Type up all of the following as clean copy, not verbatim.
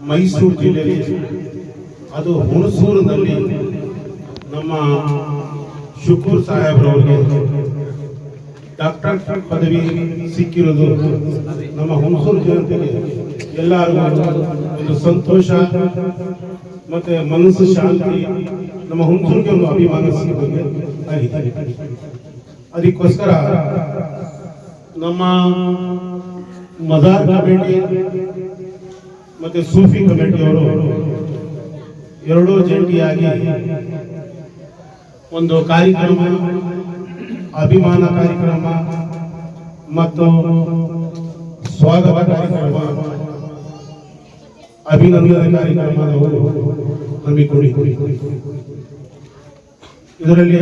ಮೈಸೂರು ಜಿಲ್ಲೆಯಲ್ಲಿ ಅದು ಹುಣಸೂರಿನಲ್ಲಿ ನಮ್ಮ ಶುಕೂರ್ ಸಾಹೇಬ್ರವರಿಗೆ ಡಾಕ್ಟರ್ ಪದವಿ ಸಿಕ್ಕಿರೋದು ನಮ್ಮ ಹುಣಸೂರು ಜನತೆಗೆ ಎಲ್ಲರಿಗೂ ಒಂದು ಸಂತೋಷ ಮತ್ತೆ ಮನಸ್ಸು ಶಾಂತಿ, ನಮ್ಮ ಹುಣಸೂರಿಗೆ ಒಂದು ಅಭಿಮಾನ ಸಿಕ್ಕಿದೆ. ಅದಕ್ಕೋಸ್ಕರ ನಮ್ಮ ಮಜಾರ್ ಕಮಿಟಿ ಮತ್ತೆ ಸೂಫಿ ಕಮಿಟಿಯವರು ಎರಡೂ ಜಂಟಿಯಾಗಿ ಒಂದು ಕಾರ್ಯಕ್ರಮ, ಅಭಿಮಾನ ಕಾರ್ಯಕ್ರಮ ಮತ್ತು ಸ್ವಾಗತ ಕಾರ್ಯಕ್ರಮ, ಅಭಿನಂದನೆ ಕಾರ್ಯಕ್ರಮದವರು ಹಮ್ಮಿಕೊಡಿ. ಇದರಲ್ಲಿ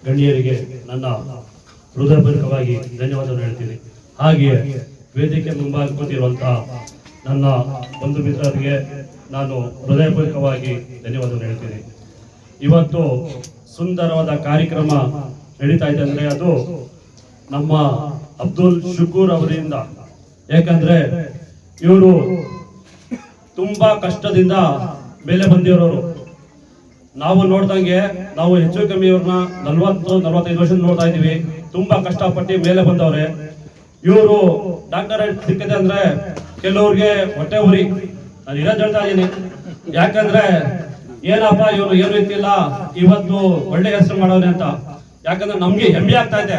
ಗಣ್ಯರಿಗೆ ನನ್ನ ಹೃದಯಪೂರ್ವಕವಾಗಿ ಧನ್ಯವಾದವನ್ನು ಹೇಳ್ತೀನಿ. ಹಾಗೆಯೇ ವೇದಿಕೆ ಮುಂಭಾಗ ಕೂತಿರುವಂತಹ ನನ್ನ ಬಂಧು ಮಿತ್ರರಿಗೆ ನಾನು ಹೃದಯಪೂರ್ವಕವಾಗಿ ಧನ್ಯವಾದವನ್ನು ಹೇಳ್ತೀನಿ. ಇವತ್ತು ಸುಂದರವಾದ ಕಾರ್ಯಕ್ರಮ ನಡೀತಾ ಇದೆ ಅಂದರೆ ಅದು ನಮ್ಮ ಅಬ್ದುಲ್ ಶುಕೂರ್ ಅವರಿಂದ. ಯಾಕಂದ್ರೆ ಇವರು ತುಂಬಾ ಕಷ್ಟದಿಂದ ಮೇಲೆ ಬಂದಿರೋರು. ನಾವು ನೋಡ್ದಂಗೆ ನಾವು ಹೆಚ್ಚು ಕಮ್ಮಿ ಇವ್ರನ್ನ 40-45 ವರ್ಷ ನೋಡ್ತಾ ಇದೀವಿ. ತುಂಬಾ ಕಷ್ಟಪಟ್ಟು ಮೇಲೆ ಬಂದವ್ರೆ. ಇವರು ಡಾಕ್ಟರೇಟ್ ಸಿಕ್ಕಿದೆ ಅಂದ್ರೆ ಕೆಲವ್ರಿಗೆ ಹೊಟ್ಟೆ ಉರಿ. ನಾನು ಇರೋದು ಹೇಳ್ತಾ ಇದೀನಿ. ಯಾಕಂದ್ರೆ ಏನಪ್ಪ ಇವರು ಏನು ಇರ್ತಿಲ್ಲ, ಇವತ್ತು ಒಳ್ಳೆ ಹೆಸರು ಮಾಡೋನೆ ಅಂತ. ಯಾಕಂದ್ರೆ ನಮ್ಗೆ ಹೆಮ್ಮೆ ಆಗ್ತಾ ಇದೆ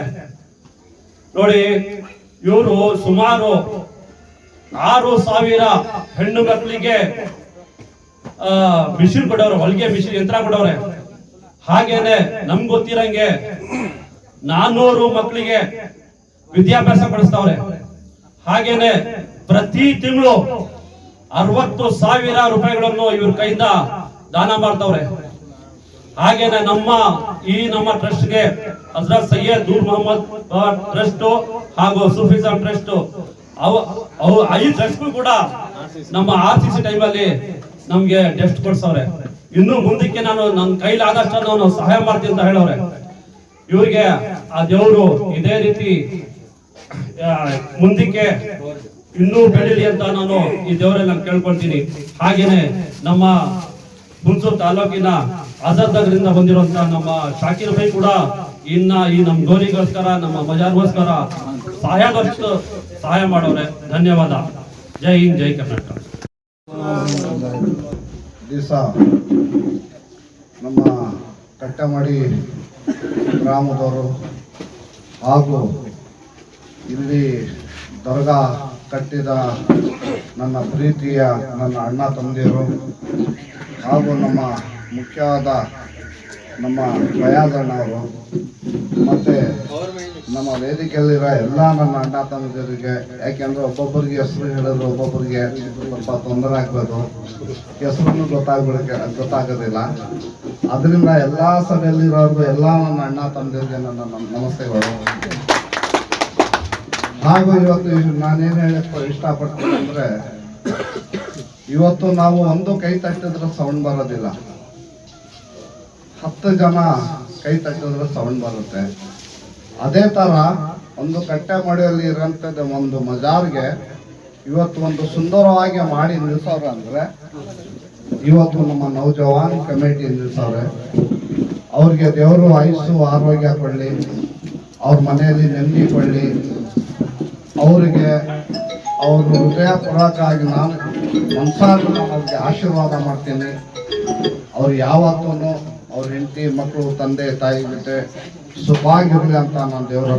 ನೋಡಿ. ಇವರು ಸುಮಾರು 6,000 ಹೆಣ್ಣು ಮಕ್ಕಳಿಗೆ ಮಿಷಿನ್ ಕೊಡವ್ರೆ, ಹೊಲಿಗೆ ಮಿಷಿನ್ ಯಂತ್ರ ಕೊಡವ್ರೆ. ಹಾಗೇನೆ ನಮ್ಗೆ ಗೊತ್ತಿರಂಗೆ 400 ಮಕ್ಕಳಿಗೆ ವಿದ್ಯಾಭ್ಯಾಸ ಪಡಿಸ್ತವ್ರೆ. ಹಾಗೇನೆ ಪ್ರತಿ ತಿಂಗಳು 60,000 ರೂಪಾಯಿಗಳನ್ನು ಇವ್ರ ಕೈಯಿಂದ ದಾನ ಮಾಡ್ತವ್ರೆ. ಹಾಗೇನೆ ನಮ್ಮ ಟ್ರಸ್ಟ್ಗೆ ಹಜರತ್ ಸೈಯದ್ ನೂರ್ ಮೊಹಮ್ಮದ್ ಟ್ರಸ್ಟ್ ಹಾಗೂ ಸೂಫಿಸಂ ಟ್ರಸ್ಟ್ ಈ ಟ್ರಸ್ಟ್ ಕೂಡ ನಮ್ಮ RCC ಟೈಮಲ್ಲಿ ನಮ್ಗೆ ಡೆಸ್ಟ್ ಕೊಡ್ಸವ್ರೆ. ಇನ್ನು ಮುಂದಕ್ಕೆ ನಾನು ನನ್ನ ಕೈಲಾದಷ್ಟು ನಾನು ಸಹಾಯ ಮಾಡ್ತೀನಿ ಅಂತ ಹೇಳವ್ರೆ. ಇವ್ರಿಗೆ ಆ ದೇವರು ಇದೇ ರೀತಿ ಮುಂದಕ್ಕೆ ಇನ್ನೂ ಬೆಳೀಲಿ ಅಂತ ನಾನು ಈ ದೇವರಲ್ಲಿ ನಾನು ಕೇಳ್ಕೊಳ್ತೀನಿ. ಹಾಗೇನೆ ನಮ್ಮ ಹುಣಸೂರು ತಾಲೂಕಿನ ಆಜಾದ್ ನಗರದಿಂದ ಬಂದಿರುವಂತ ನಮ್ಮ ಶಾಕಿರ್ ಭಾಯಿ ಕೂಡ ಈ ನಮ್ಮ ಗೋರಿಗೋಸ್ಕರ, ನಮ್ಮ ಮಜಾರ್ಗೋಸ್ಕರ ಸಹಾಯ ಮಾಡೋರೆ. ಧನ್ಯವಾದ. ಜೈ ಹಿಂದ್, ಜೈ ಕರ್ನಾಟಕ. ದಿವಸ ನಮ್ಮ ಕಟ್ಟಮಾಡಿ ಗ್ರಾಮದವರು ಹಾಗೂ ಇಲ್ಲಿ ದರ್ಗಾ ಕಟ್ಟಿದ ನನ್ನ ಪ್ರೀತಿಯ ನನ್ನ ಅಣ್ಣ ತಂದೆಯರು ಹಾಗೂ ನಮ್ಮ ಮುಖ್ಯವಾದ ನಮ್ಮ ಬಯಾದಣ್ಣವರು ಮತ್ತು ನಮ್ಮ ವೇದಿಕೆಯಲ್ಲಿರೋ ಎಲ್ಲ ನನ್ನ ಅಣ್ಣ ತಮ್ಮದಿರಿಗೆ. ಯಾಕೆಂದರೆ ಒಬ್ಬೊಬ್ಬರಿಗೆ ಹೆಸರು ಹೇಳಿದ್ರೆ ಒಬ್ಬೊಬ್ಬರಿಗೆ ಸ್ವಲ್ಪ ತೊಂದರೆ ಆಗ್ಬೋದು, ಹೆಸರನ್ನು ಗೊತ್ತಾಗೋದಿಲ್ಲ. ಅದರಿಂದ ಎಲ್ಲ ಸಭೆಯಲ್ಲಿರೋರ್ಗು ಎಲ್ಲ ನನ್ನ ಅಣ್ಣ ತಮ್ಮದಿರಿಗೆ ನನ್ನ ನಮಸ್ತೆಗಳು. ಹಾಗೂ ಇವತ್ತು ನಾನೇನು ಹೇಳಕ್ಕೆ ಇಷ್ಟಪಡ್ತೀನಿ ಅಂದರೆ, ಇವತ್ತು ನಾವು ಒಂದು ಕೈ ತಟ್ಟಿದ್ರೆ ಸೌಂಡ್ ಬರೋದಿಲ್ಲ, 10 ಜನ ಕೈ ತಟ್ಟಿದ್ರೆ ಸೌಂಡ್ ಬರುತ್ತೆ. ಅದೇ ಥರ ಒಂದು ಕಟ್ಟೆಮಾಡಿಯಲ್ಲಿ ಇರೋಂಥದ್ದು ಒಂದು ಮಜಾರ್ಗೆ ಇವತ್ತು ಒಂದು ಸುಂದರವಾಗಿ ಮಾಡಿ ನಿಲ್ಲಿಸೋರು ಅಂದರೆ ಇವತ್ತು ನಮ್ಮ ನೌಜವಾನ್ ಕಮಿಟಿ ನಿಲ್ಲಿಸೋರೆ. ಅವ್ರಿಗೆ ದೇವರು ಆಯುಸ್ಸು ಆರೋಗ್ಯ ಕೊಡಲಿ, ಅವ್ರ ಮನೆಯಲ್ಲಿ ನೆಮ್ಮದಿ ಕೊಡಲಿ. ಅವರಿಗೆ ಅವರು ಹೃದಯಪೂರ್ವಕವಾಗಿ ನಾನು ಮನಸಾಗಿ ಅವ್ರಿಗೆ ಆಶೀರ್ವಾದ ಮಾಡ್ತೀನಿ. ಅವ್ರು ಯಾವತ್ತೂ ಅವ್ರ ಹೆಂಡತಿ ಮಕ್ಕಳು ತಂದೆ ತಾಯಿ ಜೊತೆ ಸುಖವಾಗಿರಲಿ ಅಂತ ನಾನು ದೇವರ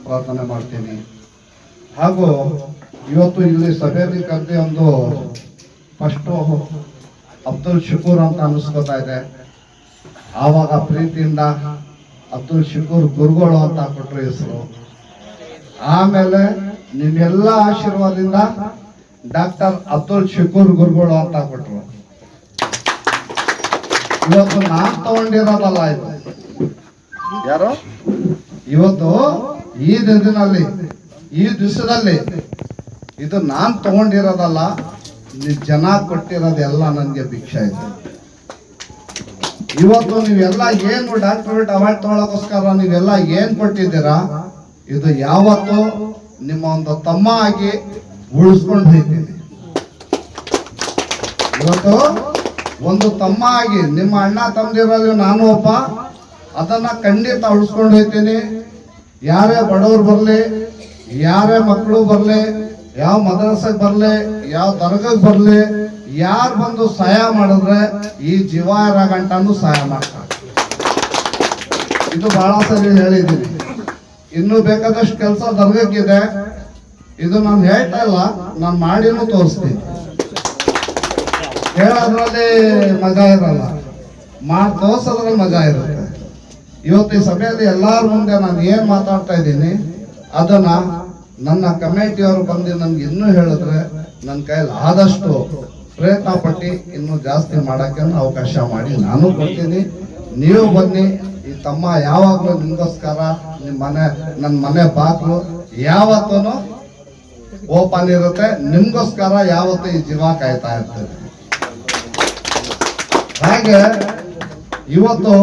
ಪ್ರಾರ್ಥನೆ ಮಾಡ್ತೀನಿ. ಹಾಗೂ ಇವತ್ತು ಇಲ್ಲಿ ಸಭೆಯಲ್ಲಿ ಕರೆದಿ ಒಂದು ಫಸ್ಟು ಅಬ್ದುಲ್ ಶುಕೂರ್ ಅಂತ ಅನ್ನಿಸ್ಕೋತಾ ಇದೆ. ಆವಾಗ ಪ್ರೀತಿಯಿಂದ ಅಬ್ದುಲ್ ಶುಕೂರ್ ಗುರುಗಳು ಅಂತ ಕೊಟ್ಟರು ಹೆಸರು. ಆಮೇಲೆ ನಿಮ್ಮೆಲ್ಲ ಆಶೀರ್ವಾದದಿಂದ ಡಾಕ್ಟರ್ ಅಬ್ದುಲ್ ಶುಕೂರ್ ಗುರುಗಳು ಅಂತ ಕೊಟ್ಟರು. ಇವತ್ತು ನಾನ್ ತಗೊಂಡಿರೋದಲ್ಲ ಇದು. ಯಾರು ಇವತ್ತು ಈ ದಿನದಲ್ಲಿ ಈ ದಿವಸದಲ್ಲಿ ಇದು ನಾನ್ ತಗೊಂಡಿರೋದಲ್ಲ, ಜನ ಕೊಟ್ಟಿರೋದೆಲ್ಲ ನನಗೆ ಭಿಕ್ಷೆ ಇದೆ. ಇವತ್ತು ನೀವೆಲ್ಲ ಏನು ಡಾಕ್ಟರೇಟ್ ಅವಾರ್ಡ್ ತಗೊಳ್ಳೋಕೋಸ್ಕರ ನೀವೆಲ್ಲ ಏನ್ ಕೊಟ್ಟಿದ್ದೀರಾ, ಇದು ಯಾವತ್ತು ನಿಮ್ಮ ಒಂದು ತಮ್ಮ ಆಗಿ ಉಳಿಸ್ಕೊಂಡು ಹೋಗ್ತೀನಿ. ಇವತ್ತು ಒಂದು ತಮ್ಮ ಆಗಿ ನಿಮ್ಮ ಅಣ್ಣ ತಮ್ಮದಿರಲ್ಲಿ ನಾನು ಒಬ್ಬ, ಅದನ್ನ ಖಂಡಿತ ಉಳಿಸ್ಕೊಂಡು ಹೋಗ್ತೀನಿ. ಯಾರೇ ಬಡವ್ರು ಬರಲಿ, ಯಾರೇ ಮಕ್ಕಳು ಬರಲಿ, ಯಾವ ಮದ್ರಸೆಗೆ ಬರಲಿ, ಯಾವ ದರ್ಗಕ್ಕೆ ಬರಲಿ, ಯಾರು ಬಂದು ಸಹಾಯ ಮಾಡಿದ್ರೆ ಈ ಜೀವ ಇರೋ ಗಂಟನೂ ಸಹಾಯ ಮಾಡ್ತಾರೆ. ಇದು ಬಹಳ ಸರಿ ಹೇಳಿದ್ದೀನಿ. ಇನ್ನೂ ಬೇಕಾದಷ್ಟು ಕೆಲಸ ದರ್ಗಕ್ಕಿದೆ. ಇದು ನಾನು ಹೇಳ್ತಾ ಇಲ್ಲ, ನಾನು ಮಾಡಿನೂ ತೋರಿಸ್ತೀನಿ. ಹೇಳೋದ್ರಲ್ಲಿ ಮಜಾ ಇರಲ್ಲ, ಮಾಡಿ ತೋರ್ಸೋದ್ರಲ್ಲಿ ಮಜಾ ಇರುತ್ತೆ. ಇವತ್ತು ಈ ಸಭೆಯಲ್ಲಿ ಎಲ್ಲರ ಮುಂದೆ ನಾನು ಏನ್ ಮಾತಾಡ್ತಾ ಇದ್ದೀನಿ ಅದನ್ನ ನನ್ನ ಕಮಿಟಿಯವರು ಬಂದು ನನ್ಗೆ ಇನ್ನೂ ಹೇಳಿದ್ರೆ ನನ್ನ ಕೈಯಲ್ಲಿ ಆದಷ್ಟು ಪ್ರಯತ್ನ ಪಟ್ಟು ಇನ್ನೂ ಜಾಸ್ತಿ ಮಾಡಕ್ಕೆ ಅವಕಾಶ ಮಾಡಿ ನಾನು ಕೊಡ್ತೀನಿ. ನೀವು ಬನ್ನಿ. ಈ ತಮ್ಮ ಯಾವಾಗಲೂ ನಿಮಗೋಸ್ಕರ ನಿಮ್ಮ ನನ್ನ ಮನೆ ಬಾಗ್ಲು ಯಾವತ್ತೂ ಓಪನ್ ಇರುತ್ತೆ. ನಿಮ್ಗೋಸ್ಕರ ಯಾವತ್ತೂ ಈ ಜೀವ ಕಾಯ್ತಾ ಇರ್ತದೆ. ಹಾಗೆ ಇವತ್ತು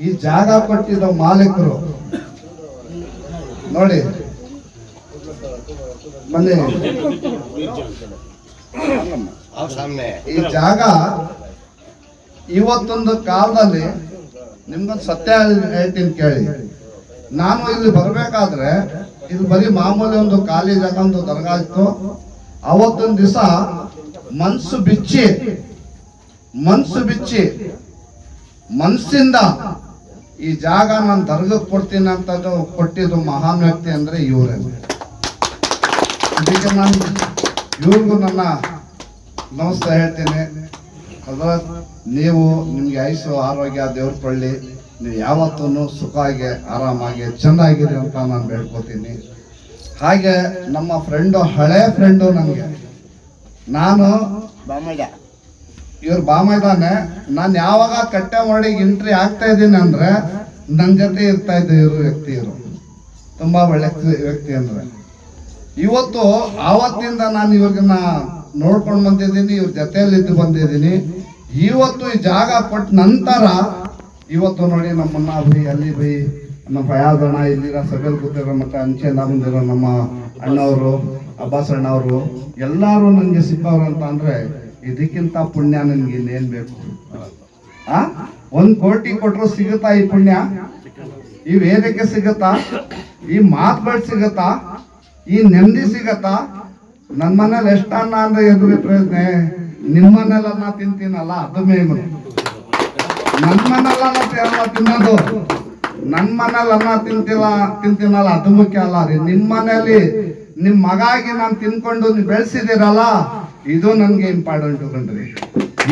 ಈ ಜಾಗ ಕೊಟ್ಟಿದ್ದ ಮಾಲೀಕರು ನೋಡಿ, ಬನ್ನಿ. ಈ ಜಾಗ ಇವತ್ತೊಂದು ಕಾಲದಲ್ಲಿ ನಿಮ್ಗೊಂದು ಸತ್ಯ ಹೇಳ್ತೀನಿ ಕೇಳಿ. ನಾನು ಇಲ್ಲಿ ಬರ್ಬೇಕಾದ್ರೆ ಇಲ್ಲಿ ಬರೀ ಮಾಮೂಲಿ ಒಂದು ಖಾಲಿ ಜಾಗ, ಒಂದು ದರ್ಗಾ ಇತ್ತು. ಅವತ್ತೊಂದು ದಿವಸ ಮನ್ಸು ಬಿಚ್ಚಿ ಮನ್ಸಿಂದ ಈ ಜಾಗ ನಾನು ದರ್ಗಕ್ಕೆ ಕೊಡ್ತೀನಿ ಅಂತ ಕೊಟ್ಟಿದ್ದು ಮಹಾನ್ ವ್ಯಕ್ತಿ ಅಂದ್ರೆ ಇವರೇ. ಇದಕ್ಕೆ ನಾನು ಇವ್ರಿಗೂ ನನ್ನ ನಮಸ್ತೆ ಹೇಳ್ತೀನಿ. ಹಜರತ್, ನೀವು ನಿಮ್ಗೆ ಆಯುಸ್ಸು ಆರೋಗ್ಯ ದೇವ್ರು ಕೊಳ್ಳಿ, ನೀವು ಯಾವತ್ತೂ ಸುಖವಾಗಿ ಆರಾಮಾಗಿ ಚೆನ್ನಾಗಿರಿ ಅಂತ ನಾನು ಬೇಡ್ಕೋತೀನಿ. ಹಾಗೆ ನಮ್ಮ ಫ್ರೆಂಡು, ಹಳೆ ಫ್ರೆಂಡು, ನನಗೆ ನಾನು ಇವ್ರು ಬಾಮೈದಾನೆ, ನಾನು ಯಾವಾಗ ಕಟ್ಟೆ ಮಾಡಿ ಎಂಟ್ರಿ ಆಗ್ತಾ ಇದ್ದೀನಿ ಅಂದ್ರೆ ನನ್ನ ಜೊತೆ ಇರ್ತಾ ಇದ್ದ ಇವರು ವ್ಯಕ್ತಿ, ಇವರು ತುಂಬಾ ಒಳ್ಳೆ ವ್ಯಕ್ತಿ. ಅಂದ್ರೆ ಇವತ್ತು ಆವತ್ತಿಂದ ನಾನು ಇವ್ರಿಗನ್ನ ನೋಡ್ಕೊಂಡು ಬಂದಿದ್ದೀನಿ, ಇವ್ರ ಜೊತೆಯಲ್ಲಿದ್ದು ಬಂದಿದ್ದೀನಿ. ಇವತ್ತು ಈ ಜಾಗ ಕೊಟ್ಟ ನಂತರ ಇವತ್ತು ನೋಡಿ ನಮ್ಮನ್ನ ಬೈ ಅಲ್ಲಿ ಬೈ ನಮ್ಮ ಫಯಾಜ್ ಅಣ್ಣ, ಇಲ್ಲಿರೋ ಸಭೆಯಲ್ಲಿ ಕೂತಿರೋ, ಮತ್ತೆ ಅಂಚೆಯಿಂದ ಬಂದಿರೋ ನಮ್ಮ ಅಣ್ಣವರು, ಅಬ್ಬಾಸ್ ಅಣ್ಣವರು ಎಲ್ಲರೂ ನನಗೆ ಸಿಕ್ಕವ್ರು ಅಂತ ಅಂದ್ರೆ ಇದಕ್ಕಿಂತ ಪುಣ್ಯ ನನ್ಗೆ ಇನ್ನೇನ್ ಬೇಕು? 1 ಕೋಟಿ ಕೊಟ್ರು ಸಿಗುತ್ತಾ ಈ ಪುಣ್ಯ? ಈ ವೇದಿಕೆ ಸಿಗುತ್ತಾ? ಈ ಮಾತುಗಳು ಸಿಗುತ್ತಾ? ಈ ನೆಮ್ಮದಿ ಸಿಗತ್ತಾ? ನನ್ನ ಮನೇಲಿ ಎಷ್ಟನ್ನ ಅಂದ್ರೆ ಎದುರು ಪ್ರಯೋಜನ, ನಿಮ್ಮ ಮನೇಲೆಲ್ಲ ತಿಂತೀನಲ್ಲ ಅದು ಮೇನು. ನನ್ನ ಮನೆಲ್ಲ ತಿನ್ನೋದು, ನನ್ನ ಮನೇಲಿ ಅನ್ನ ತಿಂತೀನಲ್ಲ ಅದು ಮುಖ್ಯ ಅಲ್ಲ ರೀ. ನಿಮ್ಮ ಮನೇಲಿ ನಿಮ್ ಮಗಾಗಿ ನಾನು ತಿನ್ಕೊಂಡು ನೀವು ಬೆಳೆಸಿದಿರಲ್ಲ, ಇದು ನನ್ಗೆ ಇಂಪಾರ್ಟೆಂಟ್ ಕಣ್ರಿ.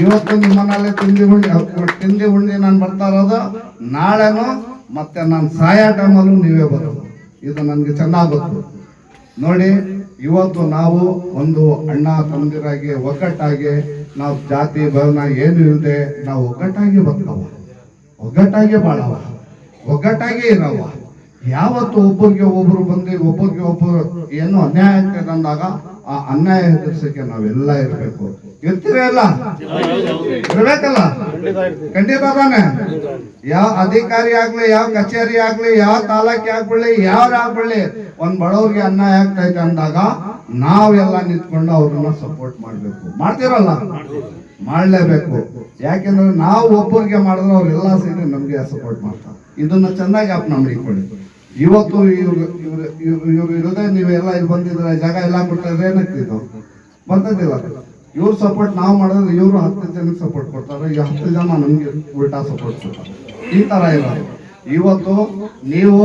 ಇವತ್ತು ನಿಮ್ಮ ಮನೇಲಿ ತಿಂಡಿ ಉಂಡಿ ನಾನು ಬರ್ತಾ ಇರೋದು, ನಾಳೆನು ಮತ್ತೆ ನಾನು ಸಾಯೋ ಟೈಮಲ್ಲೂ ನೀವೇ ಬರೋದು. ಇದು ನನ್ಗೆ ಚೆನ್ನಾಗಿ ಗೊತ್ತು. ನೋಡಿ, ಇವತ್ತು ನಾವು ಒಂದು ಅಣ್ಣ ತಮ್ಮದಿರಾಗಿ ಒಗ್ಗಟ್ಟಾಗಿ, ನಾವು ಜಾತಿ ಭವನ ಏನು ಇಲ್ಲದೆ ನಾವು ಒಗ್ಗಟ್ಟಾಗಿ ಬದುಕವ, ಒಗ್ಗಟ್ಟಾಗಿ ಬಾಳವ, ಒಗ್ಗಟ್ಟಾಗಿ ಇರವ. ಯಾವತ್ತು ಒಬ್ಬರಿಗೆ ಒಬ್ರು ಬಂದು ಒಬ್ಬರಿಗೆ ಒಬ್ಬರು ಏನು ಅನ್ಯಾಯ ಆಗ್ತದೆ ಅಂದಾಗ ಆ ಅನ್ಯಾಯ ಎದುರಿಸಕ್ಕೆ ನಾವೆಲ್ಲ ಇರ್ಬೇಕು. ಇರ್ತೀರಲ್ಲ? ಇರ್ಬೇಕಲ್ಲ? ಖಂಡಿತ ತಾನೆ. ಯಾವ ಅಧಿಕಾರಿ ಆಗ್ಲಿ, ಯಾವ ಕಚೇರಿ ಆಗ್ಲಿ, ಯಾವ ತಾಲೂಕಿ ಆಗ್ಬಿಡ್ಲಿ, ಯಾವ್ದು ಆಗ್ಬಿಡ್ಲಿ, ಒಂದ್ ಬಡವ್ರಿಗೆ ಅನ್ಯಾಯ ಆಗ್ತೈತೆ ಅಂದಾಗ ನಾವೆಲ್ಲ ನಿಂತ್ಕೊಂಡು ಅವ್ರನ್ನ ಸಪೋರ್ಟ್ ಮಾಡ್ಬೇಕು. ಮಾಡ್ತೀರಲ್ಲ? ಮಾಡ್ಲೇಬೇಕು. ಯಾಕೆಂದ್ರೆ ನಾವು ಒಬ್ಬರಿಗೆ ಮಾಡಿದ್ರೆ ಅವ್ರೆಲ್ಲ ಸೇರಿ ನಮ್ಗೆ ಸಪೋರ್ಟ್ ಮಾಡ್ತಾರೆ. ಇದನ್ನ ಚೆನ್ನಾಗಿ ಅಪ್ನ ಮಾಡಿಕೊಳ್ಳಿ. ಇವತ್ತು ಇವ್ರು ಇರೋದೇ, ನೀವೆಲ್ಲ ಇಲ್ಲಿ ಬಂದಿದ್ರೆ ಜಾಗ ಎಲ್ಲ ಕೊಡ್ತಾರೆ, ಏನಾಗ್ತಿದ್ದು ಬರ್ತದಿಲ್ಲ. ಇವ್ರ ಸಪೋರ್ಟ್ ನಾವು ಮಾಡಿದ್ರೆ ಇವರು 10 ಜನಕ್ಕೆ ಸಪೋರ್ಟ್ ಕೊಡ್ತಾರೆ, ಈ 10 ಜನ ನಮ್ಗೆ ಉಲ್ಟಾ ಸಪೋರ್ಟ್ ಕೊಡ್ತಾರೆ. ಈ ತರ ಇಲ್ಲ. ಇವತ್ತು ನೀವು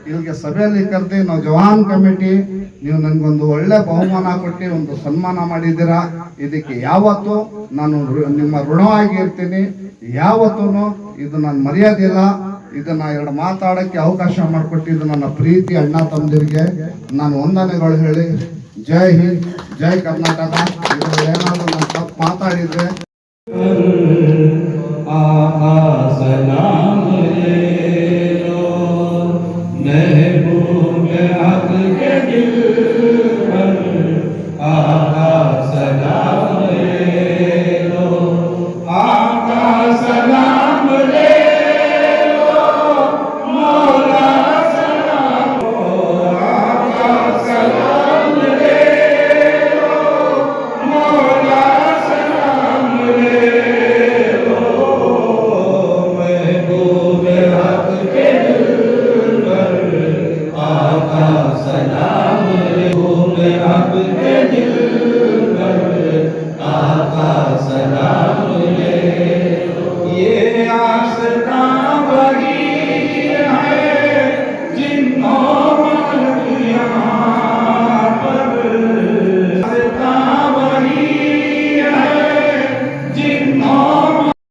ಇಲ್ಲಿಗೆ ಸಭೆಯಲ್ಲಿ ಕರೆದಿ, ನಾವು ಜವಾನ್ ಕಮಿಟಿ, ನೀವು ನನ್ಗೊಂದು ಒಳ್ಳೆ ಬಹುಮಾನ ಕೊಟ್ಟು ಒಂದು ಸನ್ಮಾನ ಮಾಡಿದ್ದೀರಾ. ಇದಕ್ಕೆ ಯಾವತ್ತು ನಾನು ನಿಮ್ಮ ಋಣವಾಗಿ ಇರ್ತೀನಿ. ಯಾವತ್ತೂ ಇದು ನಾನು ಮರ್ಯಾದಿಲ್ಲ. ಇದನ್ನ 2 ಮಾತಾಡಕ್ಕೆ ಅವಕಾಶ ಮಾಡಿಕೊಟ್ಟಿದ್ದು ನನ್ನ ಪ್ರೀತಿ ಅಣ್ಣ ತಮ್ಮದಿರಿಗೆ ನಾನು ವಂದನೆಗಳು ಹೇಳಿ, ಜೈ ಹಿಂದ್, ಜೈ ಕರ್ನಾಟಕ. ಏನಾದ್ರು ನಾನು ತಪ್ಪು ಮಾತಾಡಿದ್ರೆ ಸದಾ